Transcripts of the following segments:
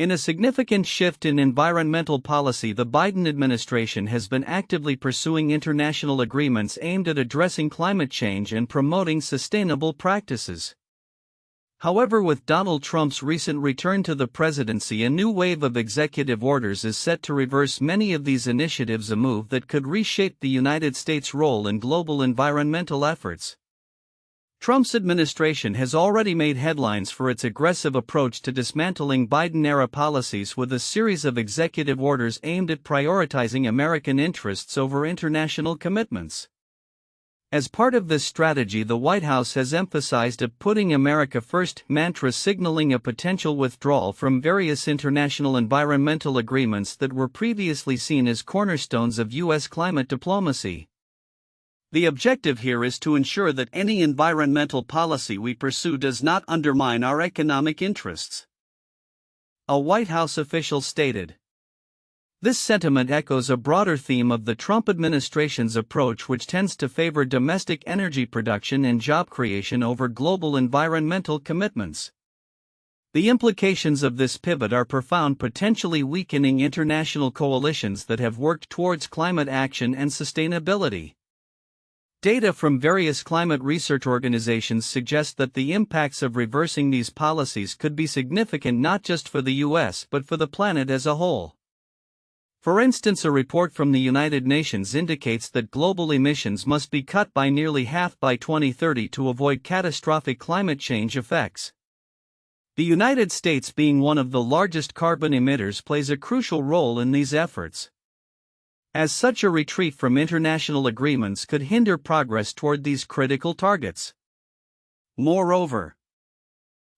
In a significant shift in environmental policy, the Biden administration has been actively pursuing international agreements aimed at addressing climate change and promoting sustainable practices. However, with Donald Trump's recent return to the presidency, a new wave of executive orders is set to reverse many of these initiatives, a move that could reshape the United States' role in global environmental efforts. Trump's administration has already made headlines for its aggressive approach to dismantling Biden-era policies, with a series of executive orders aimed at prioritizing American interests over international commitments. As part of this strategy, the White House has emphasized a "putting America first" mantra, signaling a potential withdrawal from various international environmental agreements that were previously seen as cornerstones of U.S. climate diplomacy. The objective here is to ensure that any environmental policy we pursue does not undermine our economic interests, a White House official stated. This sentiment echoes a broader theme of the Trump administration's approach, which tends to favor domestic energy production and job creation over global environmental commitments. The implications of this pivot are profound, potentially weakening international coalitions that have worked towards climate action and sustainability. Data from various climate research organizations suggest that the impacts of reversing these policies could be significant not just for the U.S. but for the planet as a whole. For instance, a report from the United Nations indicates that global emissions must be cut by nearly half by 2030 to avoid catastrophic climate change effects. The United States, being one of the largest carbon emitters, plays a crucial role in these efforts. As such, a retreat from international agreements could hinder progress toward these critical targets. Moreover,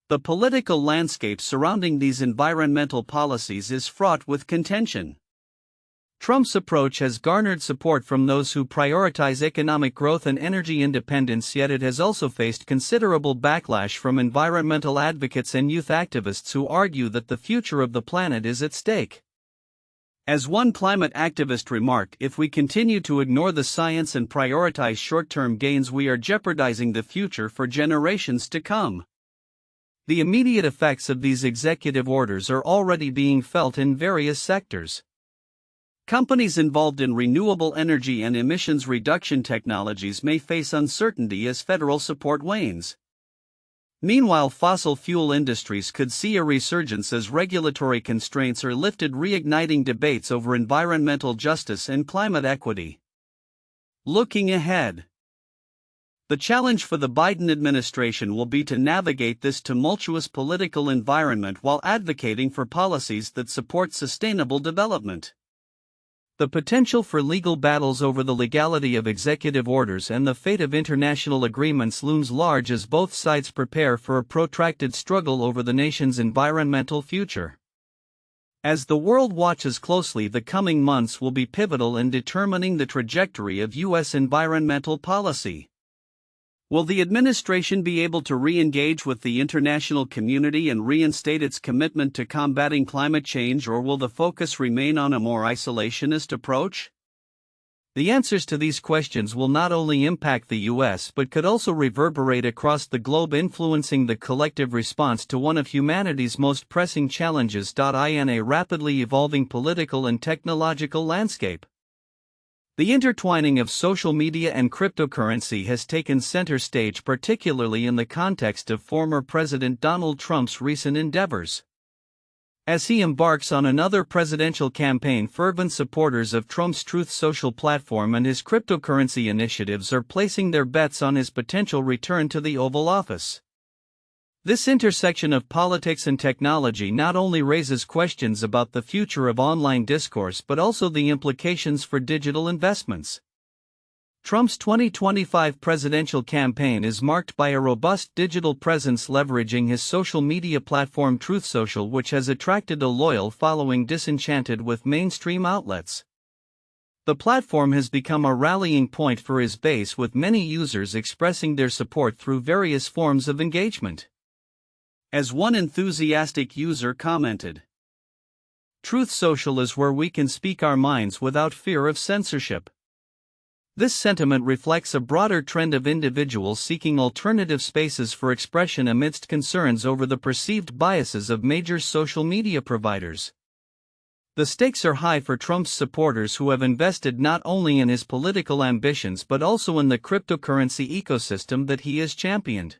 the political landscape surrounding these environmental policies is fraught with contention. Trump's approach has garnered support from those who prioritize economic growth and energy independence, yet it has also faced considerable backlash from environmental advocates and youth activists who argue that the future of the planet is at stake. As one climate activist remarked, "If we continue to ignore the science and prioritize short-term gains, we are jeopardizing the future for generations to come." The immediate effects of these executive orders are already being felt in various sectors. Companies involved in renewable energy and emissions reduction technologies may face uncertainty as federal support wanes. Meanwhile, fossil fuel industries could see a resurgence as regulatory constraints are lifted, reigniting debates over environmental justice and climate equity. Looking ahead, the challenge for the Biden administration will be to navigate this tumultuous political environment while advocating for policies that support sustainable development. The potential for legal battles over the legality of executive orders and the fate of international agreements looms large as both sides prepare for a protracted struggle over the nation's environmental future. As the world watches closely, the coming months will be pivotal in determining the trajectory of U.S. environmental policy. Will the administration be able to re-engage with the international community and reinstate its commitment to combating climate change, or will the focus remain on a more isolationist approach? The answers to these questions will not only impact the U.S. but could also reverberate across the globe, influencing the collective response to one of humanity's most pressing challenges. In a rapidly evolving political and technological landscape, the intertwining of social media and cryptocurrency has taken center stage, particularly in the context of former President Donald Trump's recent endeavors. As he embarks on another presidential campaign, fervent supporters of Trump's Truth Social platform and his cryptocurrency initiatives are placing their bets on his potential return to the Oval Office. This intersection of politics and technology not only raises questions about the future of online discourse but also the implications for digital investments. Trump's 2025 presidential campaign is marked by a robust digital presence, leveraging his social media platform Truth Social, which has attracted a loyal following disenchanted with mainstream outlets. The platform has become a rallying point for his base, with many users expressing their support through various forms of engagement. As one enthusiastic user commented, "Truth Social is where we can speak our minds without fear of censorship." This sentiment reflects a broader trend of individuals seeking alternative spaces for expression amidst concerns over the perceived biases of major social media providers. The stakes are high for Trump's supporters, who have invested not only in his political ambitions but also in the cryptocurrency ecosystem that he has championed.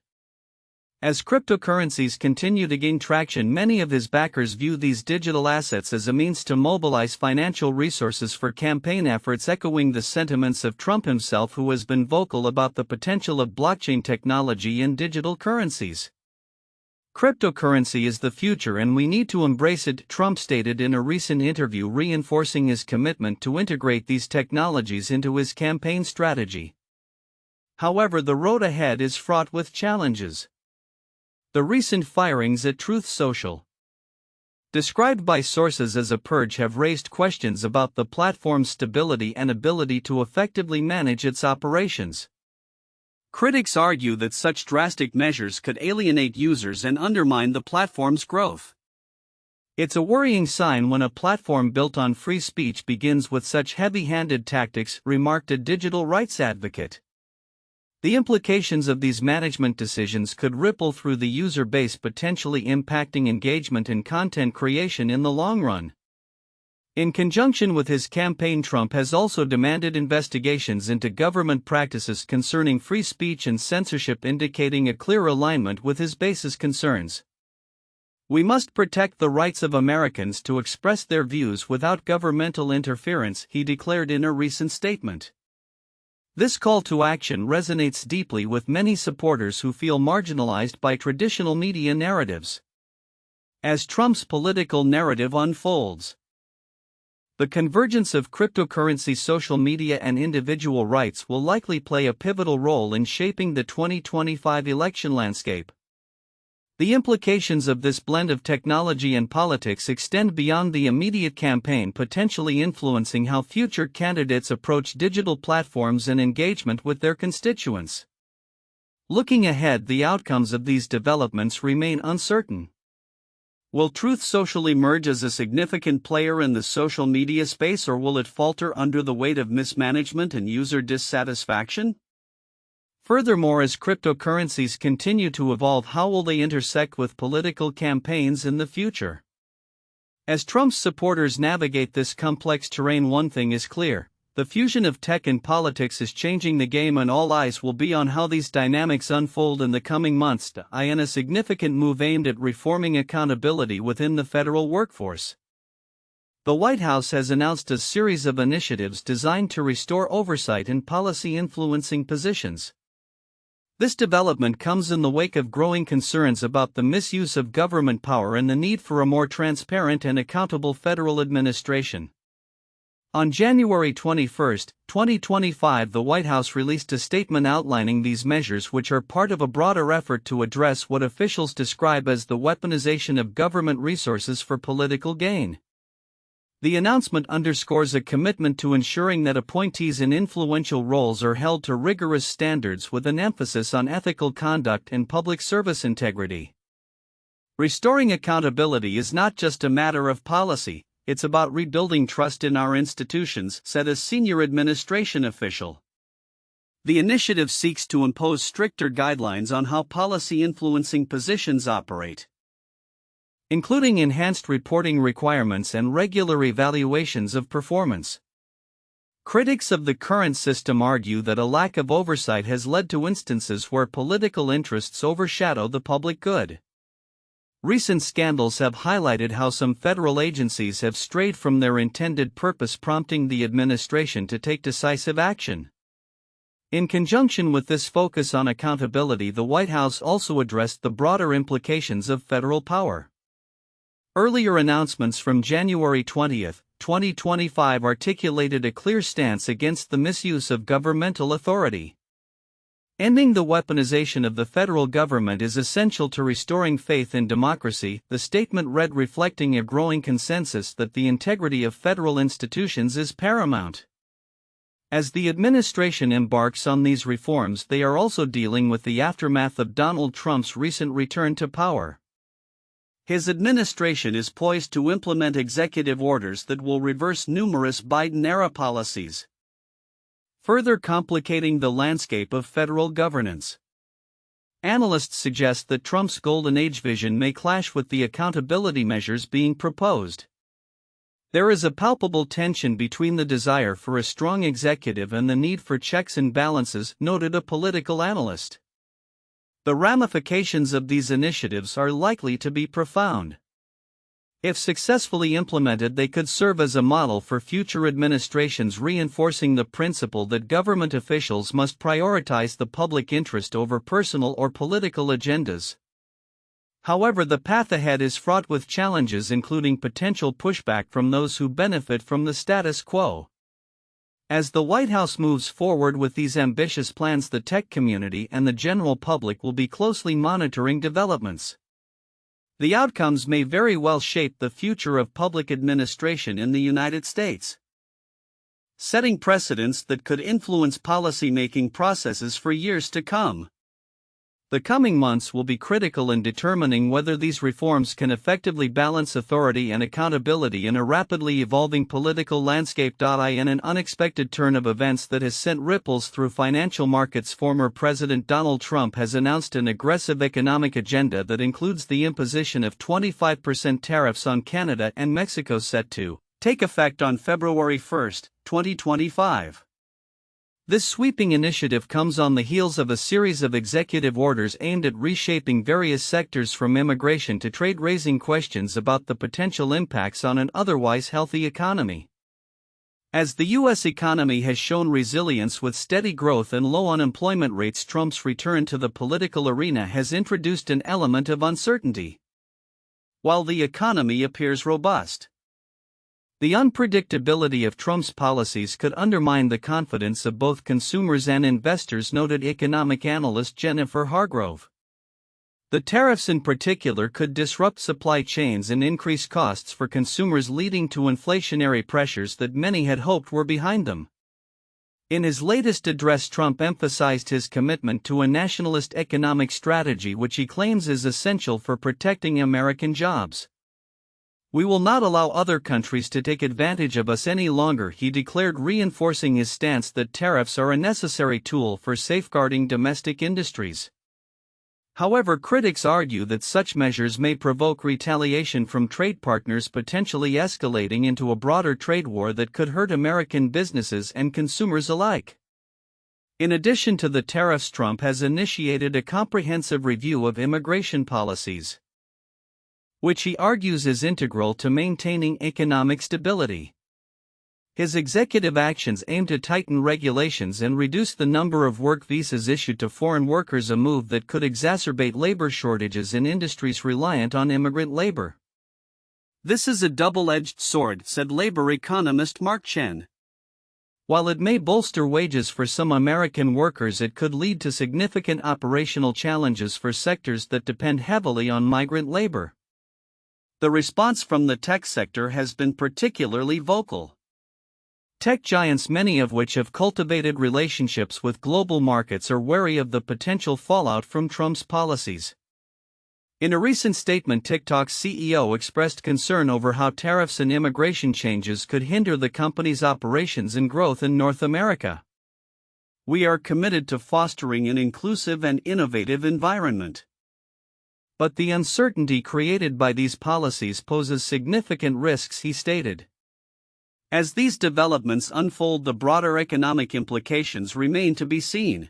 As cryptocurrencies continue to gain traction, many of his backers view these digital assets as a means to mobilize financial resources for campaign efforts, echoing the sentiments of Trump himself, who has been vocal about the potential of blockchain technology in digital currencies. "Cryptocurrency is the future and we need to embrace it," Trump stated in a recent interview, reinforcing his commitment to integrate these technologies into his campaign strategy. However, the road ahead is fraught with challenges. The recent firings at Truth Social, described by sources as a purge, have raised questions about the platform's stability and ability to effectively manage its operations. Critics argue that such drastic measures could alienate users and undermine the platform's growth. "It's a worrying sign when a platform built on free speech begins with such heavy-handed tactics," remarked a digital rights advocate. The implications of these management decisions could ripple through the user base, potentially impacting engagement and content creation in the long run. In conjunction with his campaign, Trump has also demanded investigations into government practices concerning free speech and censorship, indicating a clear alignment with his base's concerns. "We must protect the rights of Americans to express their views without governmental interference," he declared in a recent statement. This call to action resonates deeply with many supporters who feel marginalized by traditional media narratives. As Trump's political narrative unfolds, the convergence of cryptocurrency, social media, and individual rights will likely play a pivotal role in shaping the 2025 election landscape. The implications of this blend of technology and politics extend beyond the immediate campaign, potentially influencing how future candidates approach digital platforms and engagement with their constituents. Looking ahead, the outcomes of these developments remain uncertain. Will Truth Social emerge as a significant player in the social media space, or will it falter under the weight of mismanagement and user dissatisfaction? Furthermore, as cryptocurrencies continue to evolve, how will they intersect with political campaigns in the future? As Trump's supporters navigate this complex terrain, one thing is clear: the fusion of tech and politics is changing the game, and all eyes will be on how these dynamics unfold in the coming months. In a significant move aimed at reforming accountability within the federal workforce, the White House has announced a series of initiatives designed to restore oversight in policy-influencing positions. This development comes in the wake of growing concerns about the misuse of government power and the need for a more transparent and accountable federal administration. On January 21, 2025, the White House released a statement outlining these measures, which are part of a broader effort to address what officials describe as the weaponization of government resources for political gain. The announcement underscores a commitment to ensuring that appointees in influential roles are held to rigorous standards, with an emphasis on ethical conduct and public service integrity. Restoring accountability is not just a matter of policy, it's about rebuilding trust in our institutions, said a senior administration official. The initiative seeks to impose stricter guidelines on how policy-influencing positions operate, including enhanced reporting requirements and regular evaluations of performance. Critics of the current system argue that a lack of oversight has led to instances where political interests overshadow the public good. Recent scandals have highlighted how some federal agencies have strayed from their intended purpose, prompting the administration to take decisive action. In conjunction with this focus on accountability, the White House also addressed the broader implications of federal power. Earlier announcements from January 20, 2025 articulated a clear stance against the misuse of governmental authority. Ending the weaponization of the federal government is essential to restoring faith in democracy, the statement read, reflecting a growing consensus that the integrity of federal institutions is paramount. As the administration embarks on these reforms, they are also dealing with the aftermath of Donald Trump's recent return to power. His administration is poised to implement executive orders that will reverse numerous Biden-era policies. further complicating the landscape of federal governance. Analysts suggest that Trump's Golden Age vision may clash with the accountability measures being proposed. There is a palpable tension between the desire for a strong executive and the need for checks and balances, noted a political analyst. The ramifications of these initiatives are likely to be profound. If successfully implemented, they could serve as a model for future administrations, reinforcing the principle that government officials must prioritize the public interest over personal or political agendas. However, the path ahead is fraught with challenges, including potential pushback from those who benefit from the status quo. As the White House moves forward with these ambitious plans, the tech community and the general public will be closely monitoring developments. The outcomes may very well shape the future of public administration in the United States, setting precedents that could influence policy-making processes for years to come. The coming months will be critical in determining whether these reforms can effectively balance authority and accountability in a rapidly evolving political landscape. In an unexpected turn of events that has sent ripples through financial markets, former President Donald Trump has announced an aggressive economic agenda that includes the imposition of 25% tariffs on Canada and Mexico, set to take effect on February 1, 2025. This sweeping initiative comes on the heels of a series of executive orders aimed at reshaping various sectors from immigration to trade, raising questions about the potential impacts on an otherwise healthy economy. As the U.S. economy has shown resilience with steady growth and low unemployment rates, Trump's return to the political arena has introduced an element of uncertainty. While the economy appears robust, the unpredictability of Trump's policies could undermine the confidence of both consumers and investors, noted economic analyst Jennifer Hargrove. The tariffs in particular could disrupt supply chains and increase costs for consumers, leading to inflationary pressures that many had hoped were behind them. In his latest address, Trump emphasized his commitment to a nationalist economic strategy, which he claims is essential for protecting American jobs. "We will not allow other countries to take advantage of us any longer," he declared, reinforcing his stance that tariffs are a necessary tool for safeguarding domestic industries. However, critics argue that such measures may provoke retaliation from trade partners, potentially escalating into a broader trade war that could hurt American businesses and consumers alike. In addition to the tariffs, Trump has initiated a comprehensive review of immigration policies, which he argues is integral to maintaining economic stability. His executive actions aim to tighten regulations and reduce the number of work visas issued to foreign workers, a move that could exacerbate labor shortages in industries reliant on immigrant labor. "This is a double-edged sword," said labor economist Mark Chen. "While it may bolster wages for some American workers, it could lead to significant operational challenges for sectors that depend heavily on migrant labor." The response from the tech sector has been particularly vocal. Tech giants, many of which have cultivated relationships with global markets, are wary of the potential fallout from Trump's policies. In a recent statement, TikTok's CEO expressed concern over how tariffs and immigration changes could hinder the company's operations and growth in North America. "We are committed to fostering an inclusive and innovative environment. But the uncertainty created by these policies poses significant risks," he stated. As these developments unfold, the broader economic implications remain to be seen.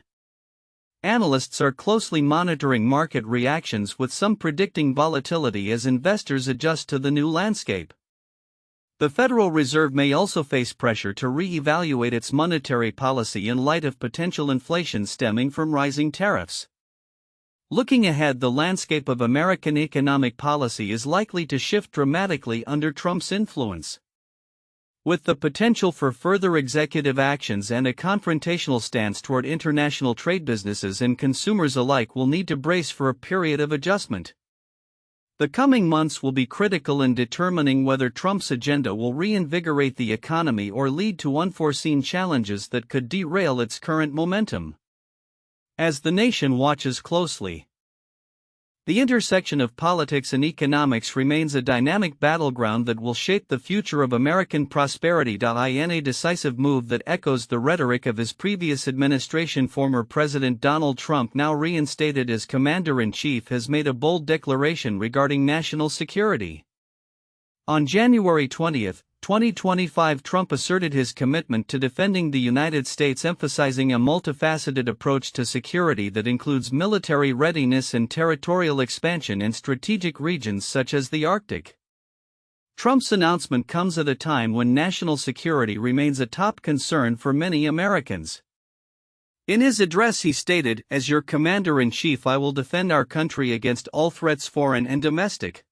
Analysts are closely monitoring market reactions, with some predicting volatility as investors adjust to the new landscape. The Federal Reserve may also face pressure to re-evaluate its monetary policy in light of potential inflation stemming from rising tariffs. Looking ahead, the landscape of American economic policy is likely to shift dramatically under Trump's influence, with the potential for further executive actions and a confrontational stance toward international trade. Businesses and consumers alike will need to brace for a period of adjustment. The coming months will be critical in determining whether Trump's agenda will reinvigorate the economy or lead to unforeseen challenges that could derail its current momentum. As the nation watches closely, The intersection of politics and economics remains a dynamic battleground that will shape the future of American prosperity. In a decisive move that echoes the rhetoric of his previous administration, former President Donald Trump, now reinstated as Commander-in-Chief, has made a bold declaration regarding national security. On January 20, 2025, Trump asserted his commitment to defending the United States, emphasizing a multifaceted approach to security that includes military readiness and territorial expansion in strategic regions such as the Arctic. Trump's announcement comes at a time when national security remains a top concern for many Americans. In his address, he stated, "As your Commander-in-Chief, I will defend our country against all threats, foreign and domestic."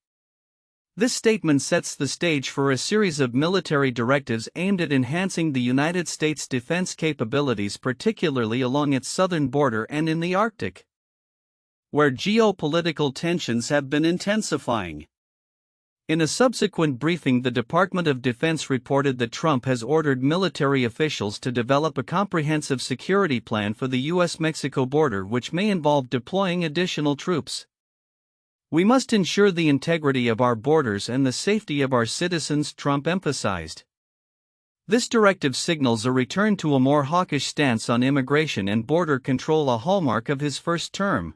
This statement sets the stage for a series of military directives aimed at enhancing the United States' defense capabilities, particularly along its southern border and in the Arctic, where geopolitical tensions have been intensifying. In a subsequent briefing, the Department of Defense reported that Trump has ordered military officials to develop a comprehensive security plan for the U.S. Mexico border, which may involve deploying additional troops. "We must ensure the integrity of our borders and the safety of our citizens," Trump emphasized. This directive signals a return to a more hawkish stance on immigration and border control, a hallmark of his first term.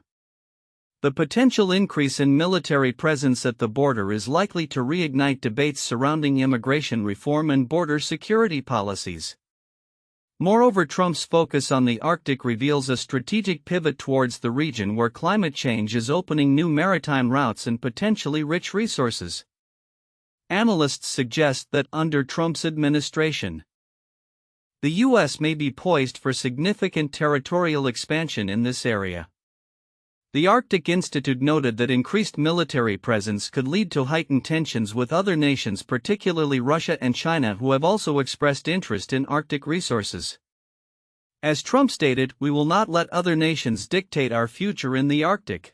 The potential increase in military presence at the border is likely to reignite debates surrounding immigration reform and border security policies. Moreover, Trump's focus on the Arctic reveals a strategic pivot towards the region, where climate change is opening new maritime routes and potentially rich resources. Analysts suggest that under Trump's administration, the U.S. may be poised for significant territorial expansion in this area. The Arctic Institute noted that increased military presence could lead to heightened tensions with other nations, particularly Russia and China, who have also expressed interest in Arctic resources. As Trump stated, "We will not let other nations dictate our future in the Arctic."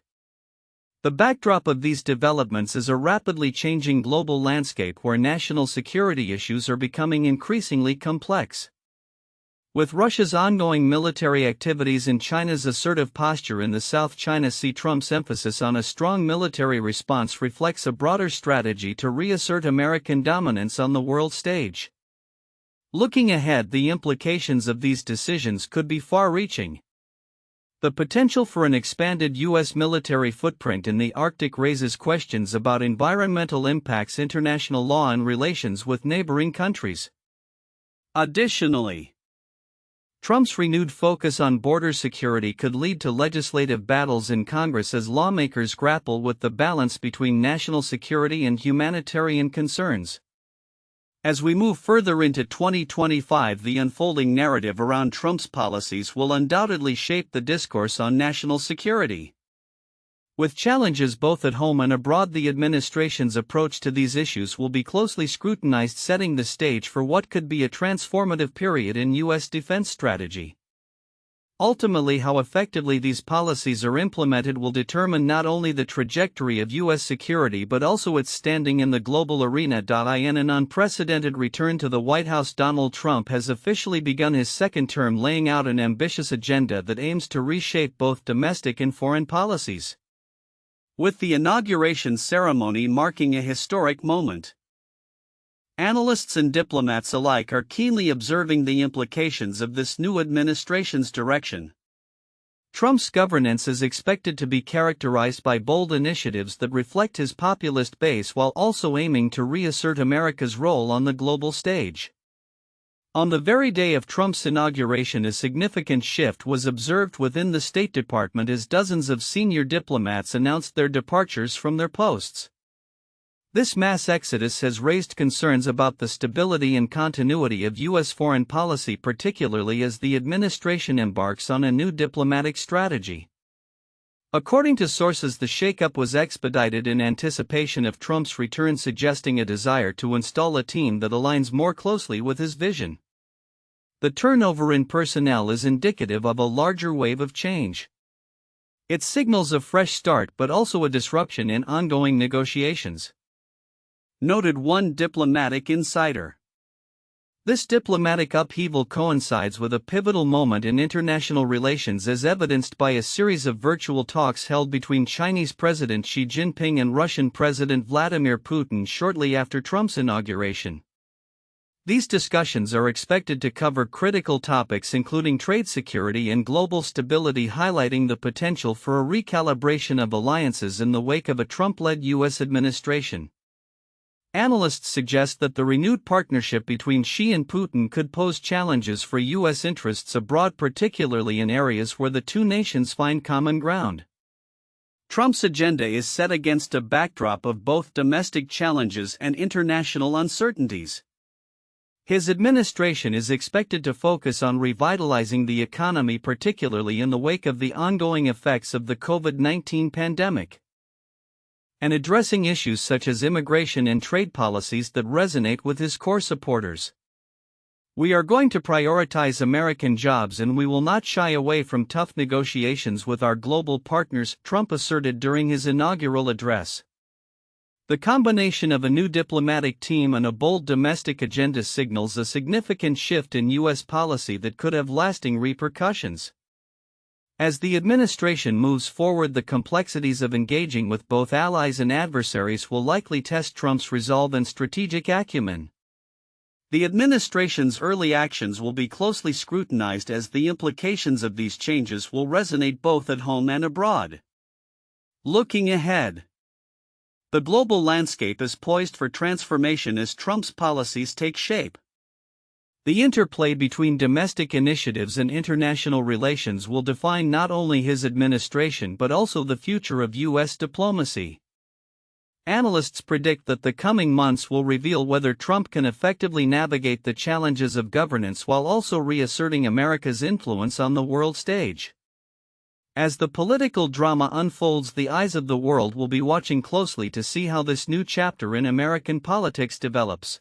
The backdrop of these developments is a rapidly changing global landscape where national security issues are becoming increasingly complex. With Russia's ongoing military activities and China's assertive posture in the South China Sea, Trump's emphasis on a strong military response reflects a broader strategy to reassert American dominance on the world stage. Looking ahead, the implications of these decisions could be far-reaching. The potential for an expanded U.S. military footprint in the Arctic raises questions about environmental impacts, international law, and relations with neighboring countries. Additionally, Trump's renewed focus on border security could lead to legislative battles in Congress as lawmakers grapple with the balance between national security and humanitarian concerns. As we move further into 2025, the unfolding narrative around Trump's policies will undoubtedly shape the discourse on national security. With challenges both at home and abroad, the administration's approach to these issues will be closely scrutinized, setting the stage for what could be a transformative period in U.S. defense strategy. Ultimately, how effectively these policies are implemented will determine not only the trajectory of U.S. security but also its standing in the global arena. In an unprecedented return to the White House, Donald Trump has officially begun his second term, laying out an ambitious agenda that aims to reshape both domestic and foreign policies, with the inauguration ceremony marking a historic moment. Analysts and diplomats alike are keenly observing the implications of this new administration's direction. Trump's governance is expected to be characterized by bold initiatives that reflect his populist base while also aiming to reassert America's role on the global stage. On the very day of Trump's inauguration, a significant shift was observed within the State Department as dozens of senior diplomats announced their departures from their posts. This mass exodus has raised concerns about the stability and continuity of U.S. foreign policy, particularly as the administration embarks on a new diplomatic strategy. According to sources, the shakeup was expedited in anticipation of Trump's return, suggesting a desire to install a team that aligns more closely with his vision. The turnover in personnel is indicative of a larger wave of change. It signals a fresh start but also a disruption in ongoing negotiations, noted one diplomatic insider. This diplomatic upheaval coincides with a pivotal moment in international relations as evidenced by a series of virtual talks held between Chinese President Xi Jinping and Russian President Vladimir Putin shortly after Trump's inauguration. These discussions are expected to cover critical topics including trade security and global stability, highlighting the potential for a recalibration of alliances in the wake of a Trump-led U.S. administration. Analysts suggest that the renewed partnership between Xi and Putin could pose challenges for U.S. interests abroad, particularly in areas where the two nations find common ground. Trump's agenda is set against a backdrop of both domestic challenges and international uncertainties. His administration is expected to focus on revitalizing the economy, particularly in the wake of the ongoing effects of the COVID-19 pandemic, and addressing issues such as immigration and trade policies that resonate with his core supporters. "We are going to prioritize American jobs and we will not shy away from tough negotiations with our global partners," Trump asserted during his inaugural address. The combination of a new diplomatic team and a bold domestic agenda signals a significant shift in U.S. policy that could have lasting repercussions. As the administration moves forward, the complexities of engaging with both allies and adversaries will likely test Trump's resolve and strategic acumen. The administration's early actions will be closely scrutinized as the implications of these changes will resonate both at home and abroad. Looking ahead, the global landscape is poised for transformation as Trump's policies take shape. The interplay between domestic initiatives and international relations will define not only his administration but also the future of U.S. diplomacy. Analysts predict that the coming months will reveal whether Trump can effectively navigate the challenges of governance while also reasserting America's influence on the world stage. As the political drama unfolds, the eyes of the world will be watching closely to see how this new chapter in American politics develops.